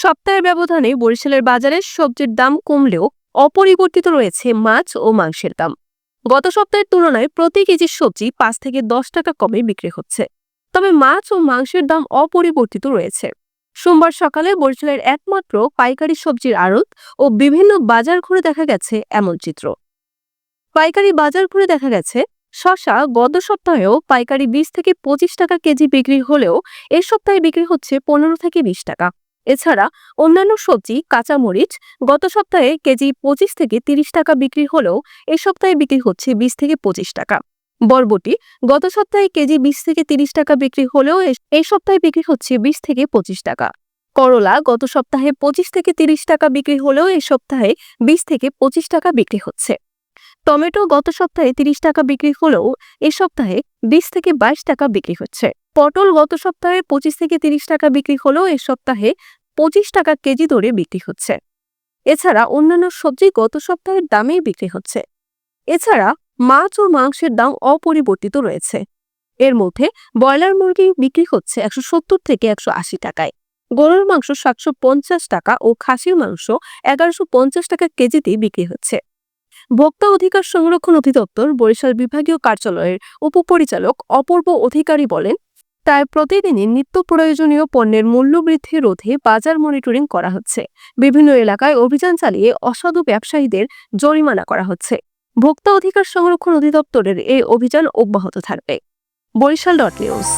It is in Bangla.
সপ্তাহের ব্যবধানে বরিশালের বাজারে সবজির দাম কমলেও অপরিবর্তিত রয়েছে মাছ ও মাংসের দাম। গত সপ্তাহের তুলনায় প্রতি কেজি সবজি 5 থেকে 10 টাকা কমে বিক্রি হচ্ছে। তবে মাছ ও মাংসের দাম অপরিবর্তিত রয়েছে। সোমবার সকালে বরিশালের একমাত্র পাইকারি সবজির আড়ত ও বিভিন্ন বাজার ঘুরে দেখা গেছে এমন চিত্র। পাইকারি বাজার ঘুরে দেখা গেছে শসা গত সপ্তাহেও পাইকারি 20 থেকে 25 টাকা কেজি বিক্রি হলেও এ সপ্তাহে বিক্রি হচ্ছে 15 থেকে 20 টাকা। এছাড়া অন্যান্য সবজি কাঁচামরিচ গত সপ্তাহে কেজি 25 থেকে 30 টাকা বিক্রি হলেও এ সপ্তাহে বিক্রি হচ্ছে 20 থেকে 25 টাকা। বরবটি গত সপ্তাহে কেজি 20 থেকে 30 টাকা বিক্রি হলেও এই সপ্তাহে বিক্রি হচ্ছে 20 থেকে 25 টাকা। করলা গত সপ্তাহে 25 থেকে 30 টাকা বিক্রি হলেও এই সপ্তাহে 20 থেকে 25 টাকা বিক্রি হচ্ছে। টমেটো গত সপ্তাহে 30 টাকা বিক্রি হলেও এ সপ্তাহে 20 থেকে 22 টাকা বিক্রি হচ্ছে। পটল গত সপ্তাহে 25 থেকে 30 টাকা বিক্রি হলেও এ সপ্তাহে 25 টাকা কেজি দরে বিক্রি হচ্ছে। এছাড়া অন্যান্য সবজি গত সপ্তাহের দামেই বিক্রি হচ্ছে। এছাড়া মাছ ও মাংসের দাম অপরিবর্তিত রয়েছে। এর মধ্যে ব্রয়লার মুরগি বিক্রি হচ্ছে 170 থেকে 180 টাকায়, গরুর মাংস 750 টাকা ও খাসির মাংস 1150 টাকা কেজিতে বিক্রি হচ্ছে। ভোক্তা অধিকার সংরক্ষণ অধিদপ্তর বরিশাল বিভাগীয় কার্যালয়ের উপপরিচালক অপূর্ব অধিকারী বলেন, তাই প্রতিদিনই নিত্য প্রয়োজনীয় পণ্যের মূল্য বৃদ্ধি রোধে বাজার মনিটরিং করা হচ্ছে। বিভিন্ন এলাকায় অভিযান চালিয়ে অসাধু ব্যবসায়ীদের জরিমানা করা হচ্ছে। ভোক্তা অধিকার সংরক্ষণ অধিদপ্তরের এই অভিযান অব্যাহত থাকবে। বরিশাল.নিউজ।